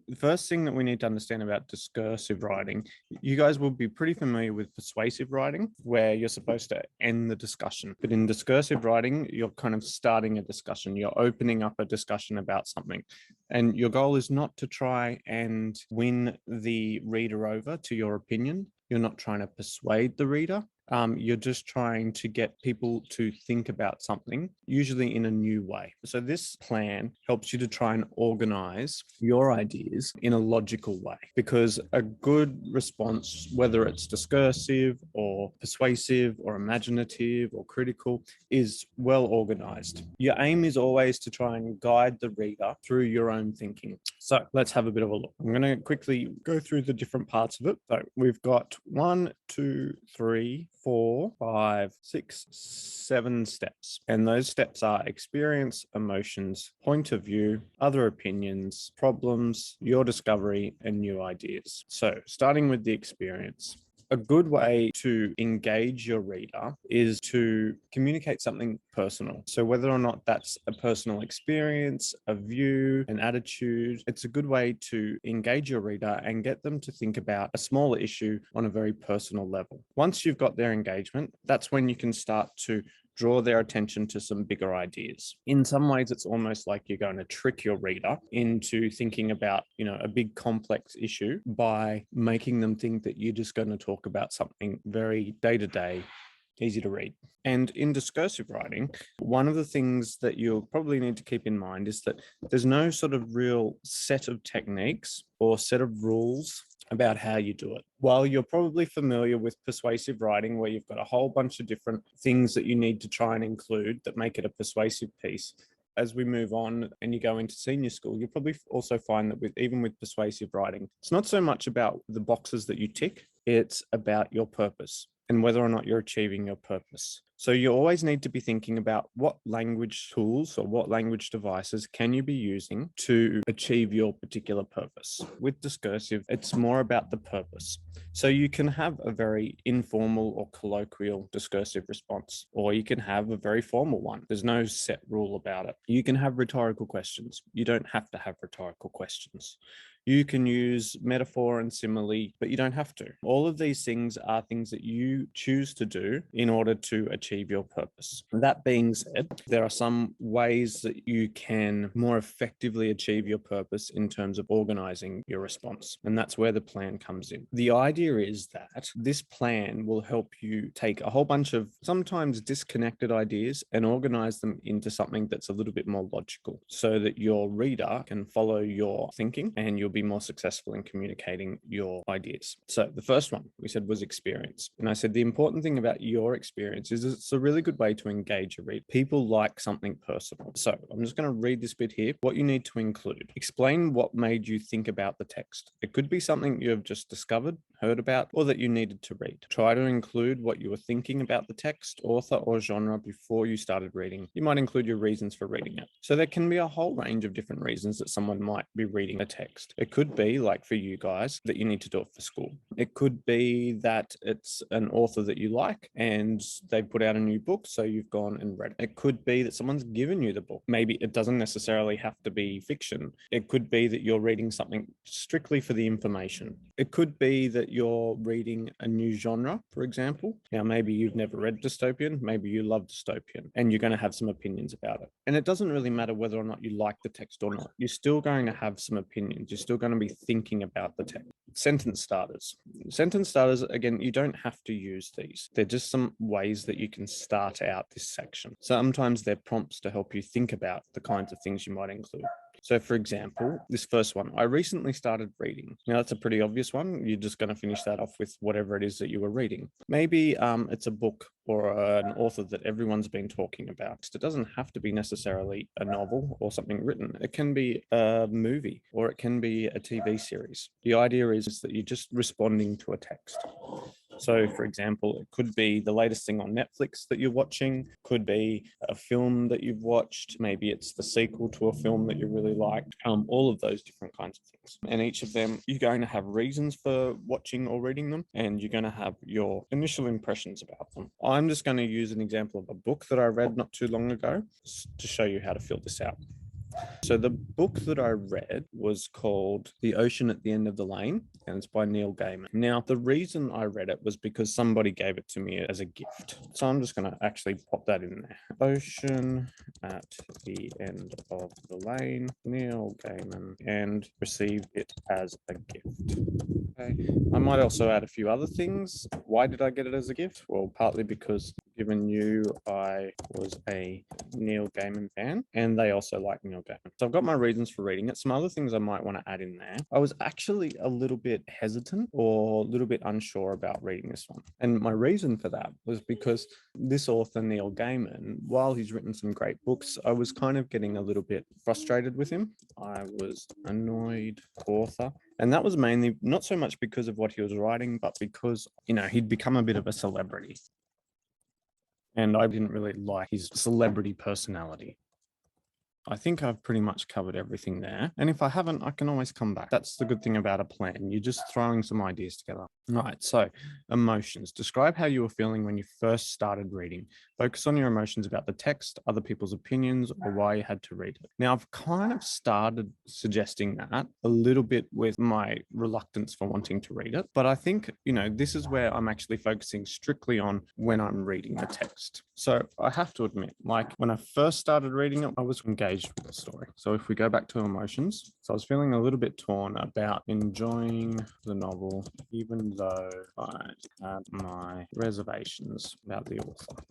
The first thing that we need to understand about discursive writing, you guys will be pretty familiar with persuasive writing, where you're supposed to end the discussion. But in discursive writing, you're kind of starting a discussion. You're opening up a discussion about something. And your goal is not to try and win the reader over to your opinion. You're not trying to persuade the reader. You're just trying to get people to think about something, usually in a new way. So this plan helps you to try and organize your ideas in a logical way, because a good response, whether it's discursive or persuasive or imaginative or critical, is well organized. Your aim is always to try and guide the reader through your own thinking. So let's have a bit of a look. I'm going to quickly go through the different parts of it. So we've got 1, 2, 3, 4, 5, 6, 7 steps. And those steps are experience, emotions, point of view, other opinions, problems, your discovery, and new ideas. So starting with the experience. A good way to engage your reader is to communicate something personal. So whether or not that's a personal experience, a view, an attitude, it's a good way to engage your reader and get them to think about a smaller issue on a very personal level. Once you've got their engagement, that's when you can start to draw their attention to some bigger ideas. In some ways, it's almost like you're going to trick your reader into thinking about, a big complex issue by making them think that you're just going to talk about something very day-to-day, easy to read. And in discursive writing, one of the things that you'll probably need to keep in mind is that there's no sort of real set of techniques or set of rules about how you do it. While you're probably familiar with persuasive writing, where you've got a whole bunch of different things that you need to try and include that make it a persuasive piece, as we move on and you go into senior school, you'll probably also find that even with persuasive writing, it's not so much about the boxes that you tick, it's about your purpose and whether or not you're achieving your purpose. So you always need to be thinking about what language tools or what language devices can you be using to achieve your particular purpose. With discursive, it's more about the purpose. So you can have a very informal or colloquial discursive response, or you can have a very formal one. There's no set rule about it. You can have rhetorical questions. You don't have to have rhetorical questions. You can use metaphor and simile, but you don't have to. All of these things are things that you choose to do in order to achieve your purpose. That being said, there are some ways that you can more effectively achieve your purpose in terms of organizing your response. And that's where the plan comes in. The idea is that this plan will help you take a whole bunch of sometimes disconnected ideas and organize them into something that's a little bit more logical, so that your reader can follow your thinking and you'll be more successful in communicating your ideas. So the first one we said was experience. And I said the important thing about your experience is it's a really good way to engage a reader. People like something personal. So I'm just going to read this bit here. What you need to include. Explain what made you think about the text. It could be something you have just discovered, heard about, or that you needed to read. Try to include what you were thinking about the text, author, or genre before you started reading. You might include your reasons for reading it. So there can be a whole range of different reasons that someone might be reading a text. It could be, like for you guys, that you need to do it for school. It could be that it's an author that you like and they put out a new book, so you've gone and read it. It could be that someone's given you the book. Maybe it doesn't necessarily have to be fiction. It could be that you're reading something strictly for the information. It could be that you're reading a new genre, for example. Now, maybe you've never read dystopian, maybe you love dystopian, and you're going to have some opinions about it. And it doesn't really matter whether or not you like the text or not. You're still going to have some opinions. You're still going to be thinking about the text. Sentence starters. Sentence starters, again, you don't have to use these. They're just some ways that you can start out this section. Sometimes they're prompts to help you think about the kinds of things you might include. So for example, this first one, I recently started reading. Now that's a pretty obvious one. You're just going to finish that off with whatever it is that you were reading. Maybe it's a book or an author that everyone's been talking about. It doesn't have to be necessarily a novel or something written. It can be a movie or it can be a TV series. The idea is that you're just responding to a text. So, for example, it could be the latest thing on Netflix that you're watching, could be a film that you've watched, maybe it's the sequel to a film that you really liked, all of those different kinds of things. And each of them, you're going to have reasons for watching or reading them, and you're going to have your initial impressions about them. I'm just going to use an example of a book that I read not too long ago to show you how to fill this out. So the book that I read was called The Ocean at the End of the Lane, and it's by Neil Gaiman. Now, the reason I read it was because somebody gave it to me as a gift. So I'm just going to actually pop that in there. Ocean at the End of the Lane, Neil Gaiman, and received it as a gift. Okay. I might also add a few other things. Why did I get it as a gift? Well, partly because given you, I was a Neil Gaiman fan, and they also like Neil Gaiman. So I've got my reasons for reading it. Some other things I might want to add in there. I was actually a little bit hesitant or a little bit unsure about reading this one. And my reason for that was because this author, Neil Gaiman, while he's written some great books, I was kind of getting a little bit frustrated with him. I was annoyed author. And that was mainly not so much because of what he was writing, but because, he'd become a bit of a celebrity. And I didn't really like his celebrity personality. I think I've pretty much covered everything there. And if I haven't, I can always come back. That's the good thing about a plan. You're just throwing some ideas together. Right. So emotions. Describe how you were feeling when you first started reading. Focus on your emotions about the text, other people's opinions, or why you had to read it. Now, I've kind of started suggesting that a little bit with my reluctance for wanting to read it. But I think, this is where I'm actually focusing strictly on when I'm reading the text. So I have to admit, like when I first started reading it, I was engaged with the story. So if we go back to emotions, so I was feeling a little bit torn about enjoying the novel, even though I had my reservations about the author.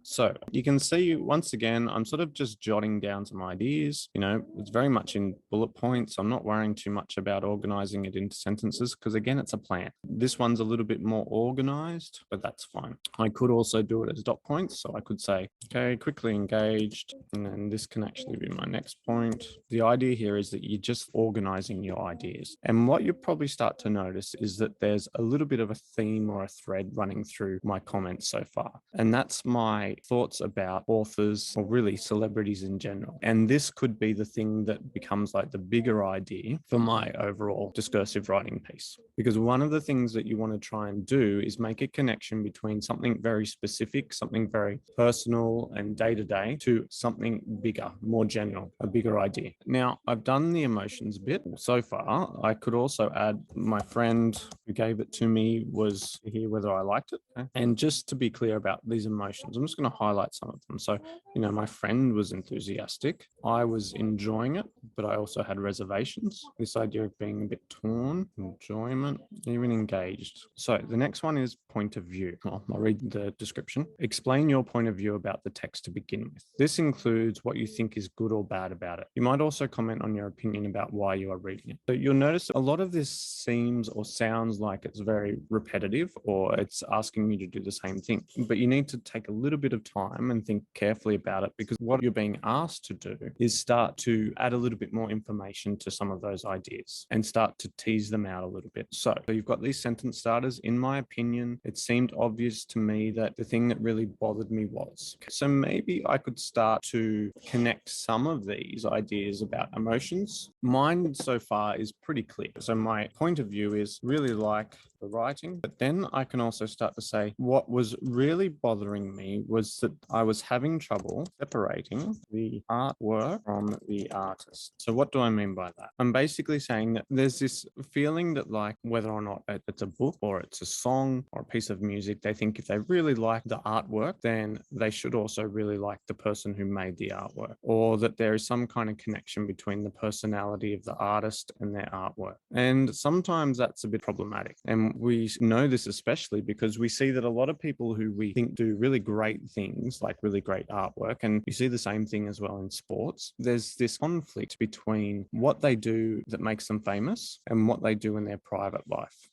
So you can see, once again, I'm sort of just jotting down some ideas. It's very much in bullet points. I'm not worrying too much about organizing it into sentences because, again, it's a plan. This one's a little bit more organized, but that's fine. I could also do it as dot points. So I could say, okay, quickly engaged, and then this can actually be my next point. The idea here is that you're just organizing your ideas. And what you probably start to notice is that there's a little bit of a theme or a thread running through my comments so far. And that's my thoughts about authors or really celebrities in general. And this could be the thing that becomes like the bigger idea for my overall discursive writing piece. Because one of the things that you want to try and do is make a connection between something very specific, something very personal and day-to-day to something bigger, more general, a bigger idea. Now, I've done the emotions bit so far. I could also add my friend who gave it to me was here whether I liked it. Okay? And just to be clear about these emotions, I'm just going to highlight some of them. So, my friend was enthusiastic. I was enjoying it, but I also had reservations. This idea of being a bit torn, enjoyment, even engaged. So the next one is point of view. Well, I'll read the description. Explain your point of view about the text to begin with. This includes what you think is good or bad about it. You might also comment on your opinion about why you are reading it. So you'll notice a lot of this seems or sounds like it's very repetitive or it's asking you to do the same thing, but you need to take a little bit of time and think carefully about it, because what you're being asked to do is start to add a little bit more information to some of those ideas and start to tease them out a little bit. So you've got these sentence starters. In my opinion, it seemed obvious to me that the thing that really bothered me was. So maybe I could start to connect some of these ideas about emotions. Mine so far is pretty clear. So my point of view is really like the writing, but then I can also start to say what was really bothering me was that I was having trouble separating the artwork from the artist. So what do I mean by that? I'm basically saying that there's this feeling that, like, whether or not it's a book or it's a song or a piece of music, they think if they really like the artwork, then they should also really like the person who made the artwork, or that there is some kind of connection between the personality of the artist and their artwork. And sometimes that's a bit problematic. And we know this especially because we see that a lot of people who we think do really great things, like really great artwork, and you see the same thing as well in sports, there's this conflict between what they do that makes them famous and what they do in their private life.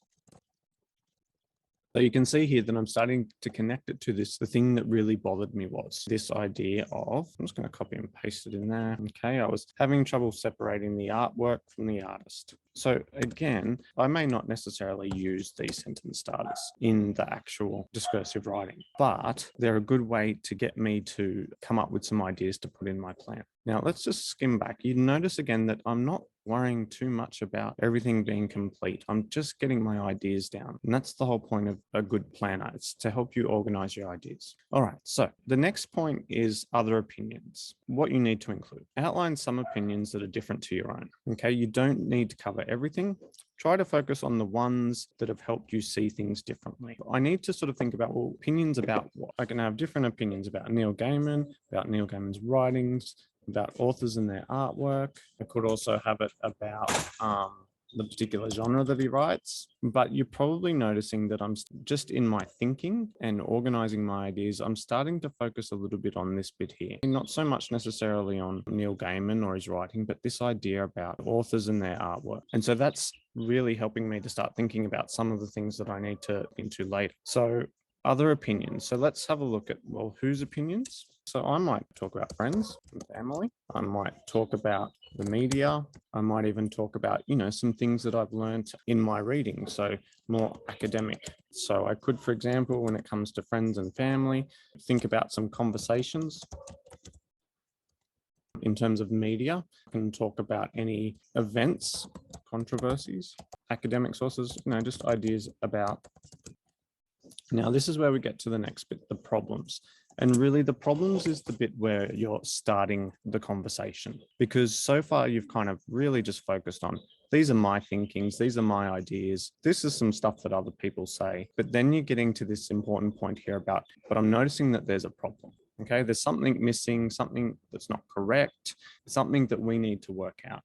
So you can see here that I'm starting to connect it to this. The thing that really bothered me was this idea of, I'm just going to copy and paste it in there. Okay, I was having trouble separating the artwork from the artist. So again, I may not necessarily use these sentence starters in the actual discursive writing, but they're a good way to get me to come up with some ideas to put in my plan. Now, let's just skim back. You notice again that I'm not worrying too much about everything being complete. I'm just getting my ideas down. And that's the whole point of a good planner. It's to help you organize your ideas. All right, so the next point is other opinions. What you need to include. Outline some opinions that are different to your own. Okay, you don't need to cover everything. Try to focus on the ones that have helped you see things differently. I need to sort of think about, well, opinions about what? I can have different opinions about Neil Gaiman, about Neil Gaiman's writings, about authors and their artwork. I could also have it about the particular genre that he writes, but you're probably noticing that I'm just in my thinking and organizing my ideas. I'm starting to focus a little bit on this bit here, not so much necessarily on Neil Gaiman or his writing, but this idea about authors and their artwork. And so that's really helping me to start thinking about some of the things that I need to get into later. So other opinions. So let's have a look at, well, whose opinions? So I might talk about friends and family. I might talk about the media. I might even talk about, some things that I've learned in my reading. So more academic. So I could, for example, when it comes to friends and family, think about some conversations. In terms of media, I can talk about any events, controversies, academic sources, just ideas about. Now, this is where we get to the next bit, the problems. And really the problems is the bit where you're starting the conversation, because so far you've kind of really just focused on, these are my thinkings, these are my ideas, this is some stuff that other people say. But then you're getting to this important point here about, but I'm noticing that there's a problem. Okay, there's something missing, something that's not correct, something that we need to work out.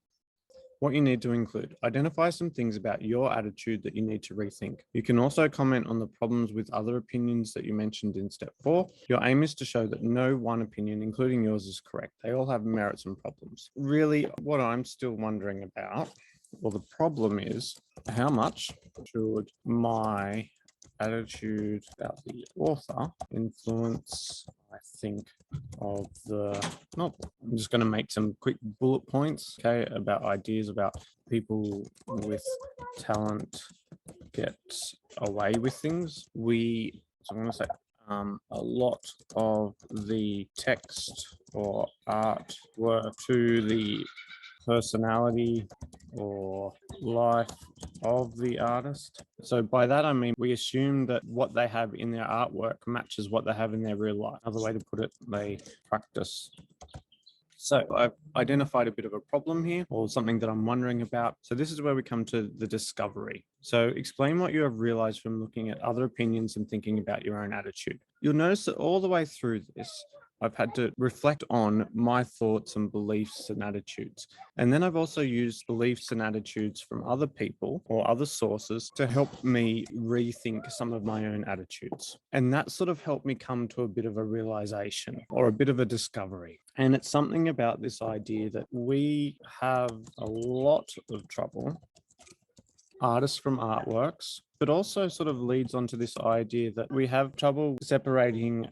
What you need to include. Identify some things about your attitude that you need to rethink. You can also comment on the problems with other opinions that you mentioned in step 4. Your aim is to show that no one opinion, including yours, is correct. They all have merits and problems. Really, what I'm still wondering about, well, the problem is, how much should my attitude about the author influence, I think, of I'm just going to make some quick bullet points, okay, about ideas about people with talent get away with things. So I'm going to say a lot of the text or art were to the personality or life of the artist. So by that, I mean, we assume that what they have in their artwork matches what they have in their real life. Another way to put it, they practice. So I've identified a bit of a problem here, or something that I'm wondering about. So this is where we come to the discovery. So explain what you have realized from looking at other opinions and thinking about your own attitude. You'll notice that all the way through this, I've had to reflect on my thoughts and beliefs and attitudes. And then I've also used beliefs and attitudes from other people or other sources to help me rethink some of my own attitudes. And that sort of helped me come to a bit of a realization or a bit of a discovery. And it's something about this idea that we have a lot of trouble, artists from artworks, but also sort of leads onto this idea that we have trouble separating.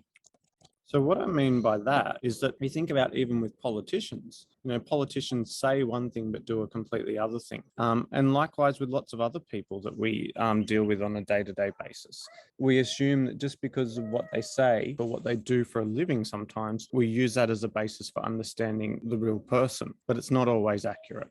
So what I mean by that is that we think about, even with politicians, politicians say one thing but do a completely other thing. And likewise with lots of other people that we deal with on a day-to-day basis. We assume that just because of what they say or what they do for a living, sometimes we use that as a basis for understanding the real person, but it's not always accurate.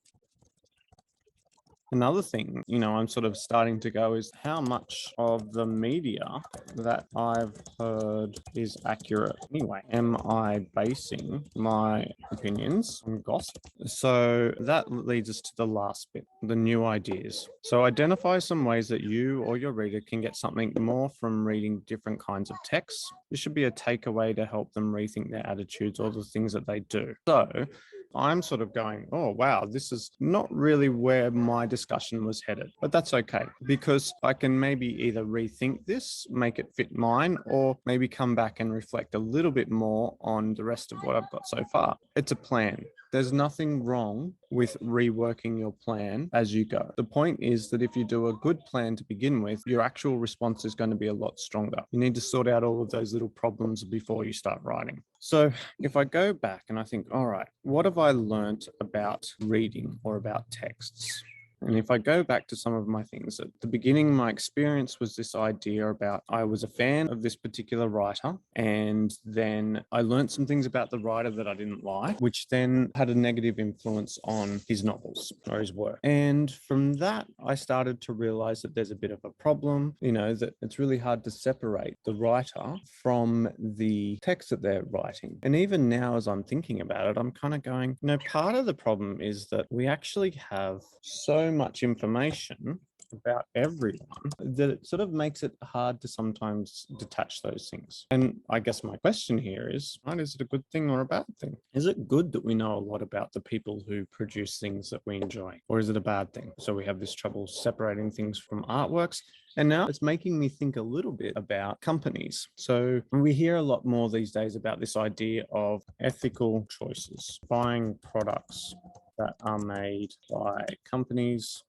Another thing, I'm sort of starting to go is how much of the media that I've heard is accurate anyway. Am I basing my opinions on gossip? So that leads us to the last bit, the new ideas. So identify some ways that you or your reader can get something more from reading different kinds of texts. This should be a takeaway to help them rethink their attitudes or the things that they do. So I'm sort of going, oh, wow, this is not really where my discussion was headed, but that's okay, because I can maybe either rethink this, make it fit mine, or maybe come back and reflect a little bit more on the rest of what I've got so far. It's a plan. There's nothing wrong with reworking your plan as you go. The point is that if you do a good plan to begin with, your actual response is going to be a lot stronger. You need to sort out all of those little problems before you start writing. So if I go back and I think, all right, what have I learned about reading or about texts? And if I go back to some of my things, at the beginning, my experience was this idea about I was a fan of this particular writer, and then I learned some things about the writer that I didn't like, which then had a negative influence on his novels or his work. And from that, I started to realize that there's a bit of a problem, that it's really hard to separate the writer from the text that they're writing. And even now, as I'm thinking about it, I'm kind of going, part of the problem is that we actually have so much information about everyone that it sort of makes it hard to sometimes detach those things. And I guess my question here is, right, is it a good thing or a bad thing? Is it good that we know a lot about the people who produce things that we enjoy, or is it a bad thing? So we have this trouble separating things from artworks. And now it's making me think a little bit about companies. So we hear a lot more these days about this idea of ethical choices, buying products that are made by companies.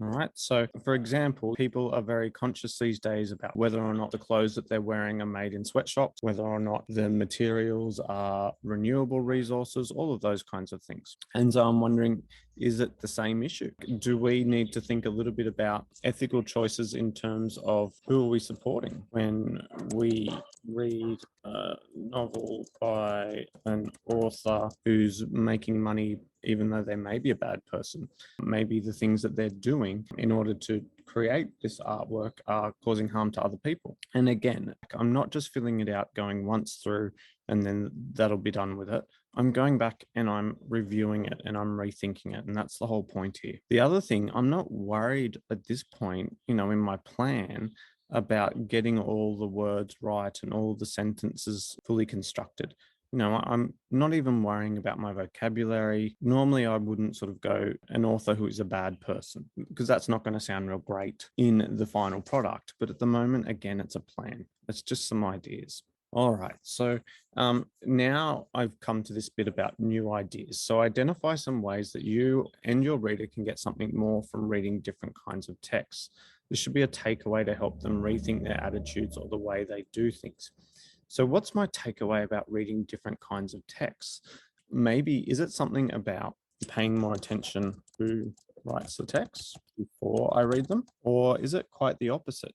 All right. So, for example, people are very conscious these days about whether or not the clothes that they're wearing are made in sweatshops, whether or not the materials are renewable resources, all of those kinds of things. And so I'm wondering, is it the same issue? Do we need to think a little bit about ethical choices in terms of who are we supporting when we read a novel by an author who's making money even though they may be a bad person? Maybe the things that they're doing in order to create this artwork are causing harm to other people. And again, I'm not just filling it out, going once through, and then that'll be done with it. I'm going back and I'm reviewing it and I'm rethinking it. And that's the whole point here. The other thing, I'm not worried at this point, in my plan about getting all the words right and all the sentences fully constructed. I'm not even worrying about my vocabulary. Normally, I wouldn't sort of go an author who is a bad person, because that's not going to sound real great in the final product. But at the moment, again, it's a plan. It's just some ideas. All right. So now I've come to this bit about new ideas. So identify some ways that you and your reader can get something more from reading different kinds of texts. This should be a takeaway to help them rethink their attitudes or the way they do things. So what's my takeaway about reading different kinds of texts? Maybe, is it something about paying more attention to who writes the text before I read them? Or is it quite the opposite?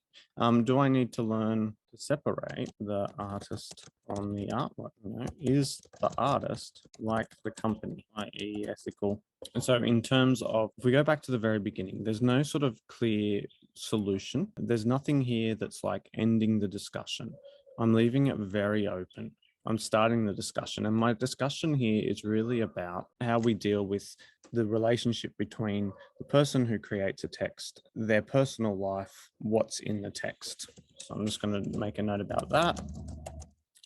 Do I need to learn to separate the artist from the artwork? Is the artist like the company, i.e. ethical? And so in terms of, if we go back to the very beginning, there's no sort of clear solution. There's nothing here that's like ending the discussion. I'm leaving it very open. I'm starting the discussion, and my discussion here is really about how we deal with the relationship between the person who creates a text, their personal life, what's in the text. So I'm just going to make a note about that.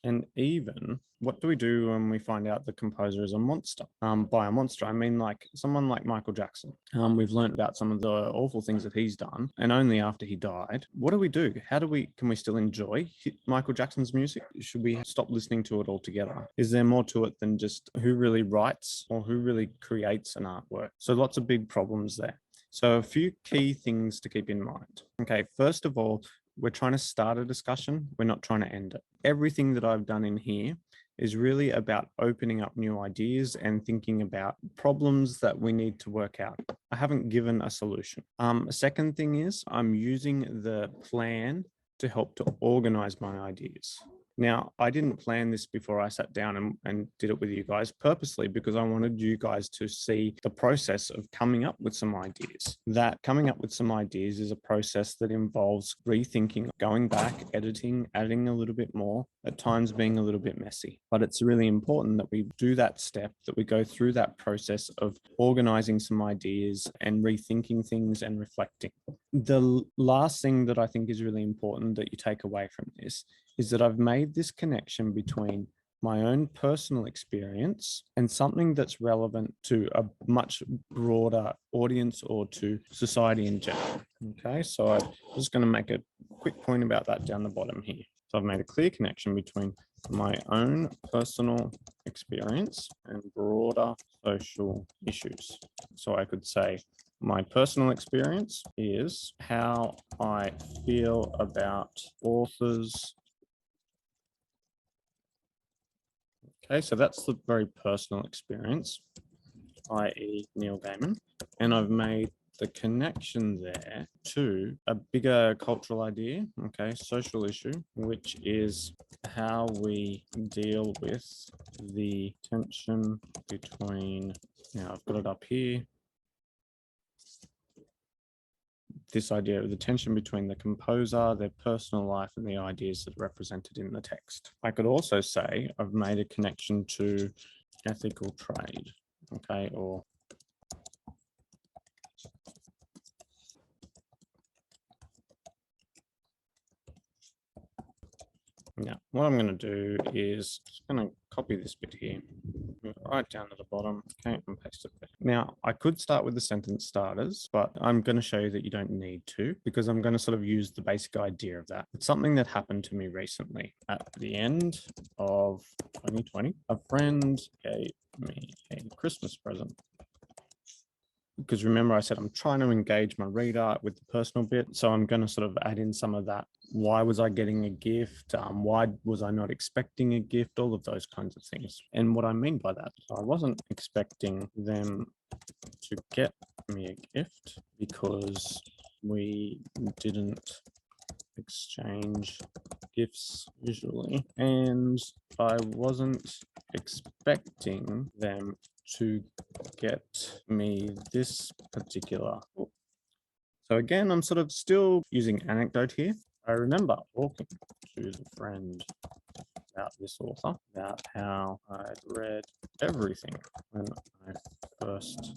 And even, what do we do when we find out the composer is a monster? By a monster, I mean like someone like Michael Jackson. We've learned about some of the awful things that he's done, and only after he died. What do we do? Can we still enjoy Michael Jackson's music? Should we stop listening to it altogether? Is there more to it than just who really writes or who really creates an artwork? So lots of big problems there. So a few key things to keep in mind. Okay, first of all, we're trying to start a discussion. We're not trying to end it. Everything that I've done in here is really about opening up new ideas and thinking about problems that we need to work out. I haven't given a solution. Second thing is I'm using the plan to help to organize my ideas. Now, I didn't plan this before I sat down and did it with you guys purposely, because I wanted you guys to see the process of coming up with some ideas. That coming up with some ideas is a process that involves rethinking, going back, editing, adding a little bit more, at times being a little bit messy. But it's really important that we do that step, that we go through that process of organizing some ideas and rethinking things and reflecting. The last thing that I think is really important that you take away from this is that I've made this connection between my own personal experience and something that's relevant to a much broader audience or to society in general. Okay, so I'm just going to make a quick point about that down the bottom here. So I've made a clear connection between my own personal experience and broader social issues. So I could say, my personal experience is how I feel about authors. Okay, so that's the very personal experience, i.e. Neil Gaiman. And I've made the connection there to a bigger cultural idea, okay, social issue, which is how we deal with the tension between, now I've got it up here, this idea of the tension between the composer, their personal life, and the ideas that are represented in the text. I could also say I've made a connection to ethical trade, okay, or now what I'm going to do is just going to copy this bit here, move it right down to the bottom, okay, and paste it there. Now I could start with the sentence starters, but I'm going to show you that you don't need to, because I'm going to sort of use the basic idea of that. It's something that happened to me recently. At the end of 2020, a friend gave me a Christmas present. Because remember, I said I'm trying to engage my reader with the personal bit. So I'm going to sort of add in some of that. Why was I getting a gift? Why was I not expecting a gift? All of those kinds of things. And what I mean by that, I wasn't expecting them to get me a gift because we didn't exchange gifts usually. And I wasn't expecting them to get me this particular book. So again, I'm sort of still using anecdote here. I remember talking to the friend about this author, about how I'd read everything when I first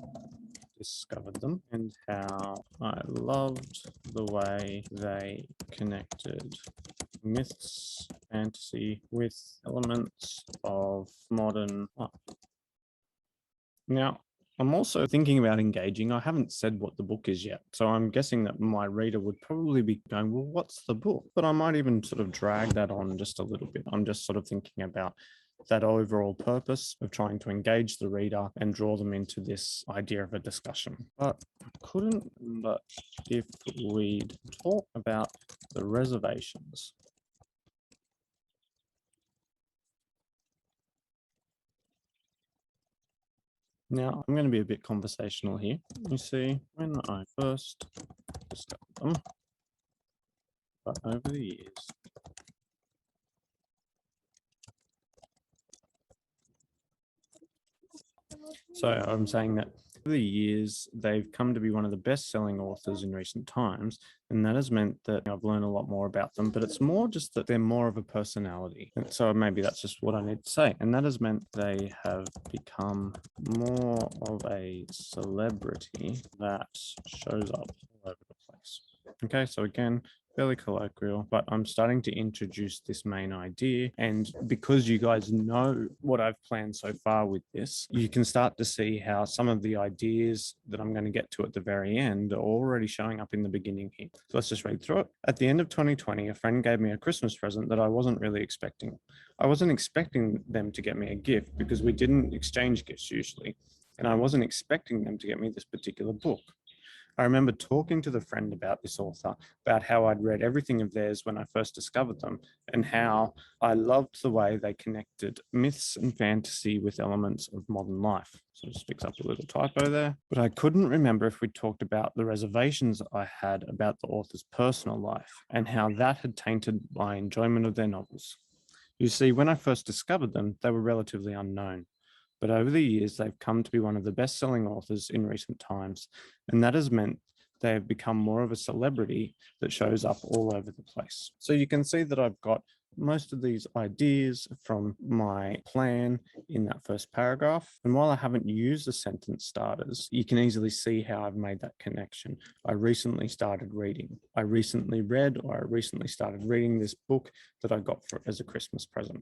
discovered them and how I loved the way they connected myths, fantasy with elements of modern life. Now, I'm also thinking about engaging. I haven't said what the book is yet, so I'm guessing that my reader would probably be going, well, what's the book? But I might even sort of drag that on just a little bit. I'm just sort of thinking about that overall purpose of trying to engage the reader and draw them into this idea of a discussion. But I couldn't remember if we'd talk about the reservations. Now, I'm going to be a bit conversational here. You see, when I first discovered them, but over the years, so I'm saying that over the years, they've come to be one of the best-selling authors in recent times, and that has meant that I've learned a lot more about them, but it's more just that they're more of a personality. And so maybe that's just what I need to say. And that has meant they have become more of a celebrity that shows up all over the place. Okay, so again, fairly colloquial, but I'm starting to introduce this main idea. And because you guys know what I've planned so far with this, you can start to see how some of the ideas that I'm going to get to at the very end are already showing up in the beginning here. So let's just read through it. At the end of 2020, a friend gave me a Christmas present that I wasn't really expecting. I wasn't expecting them to get me a gift because we didn't exchange gifts usually. And I wasn't expecting them to get me this particular book. I remember talking to the friend about this author, about how I'd read everything of theirs when I first discovered them, and how I loved the way they connected myths and fantasy with elements of modern life. So it just picks up a little typo there. But I couldn't remember if we talked about the reservations I had about the author's personal life and how that had tainted my enjoyment of their novels. You see, when I first discovered them, they were relatively unknown. But over the years, they've come to be one of the best-selling authors in recent times, and that has meant they have become more of a celebrity that shows up all over the place. So you can see that I've got most of these ideas from my plan in that first paragraph. And while I haven't used the sentence starters, you can easily see how I've made that connection. I recently started reading. I recently read, or I recently started reading this book that I got as a Christmas present.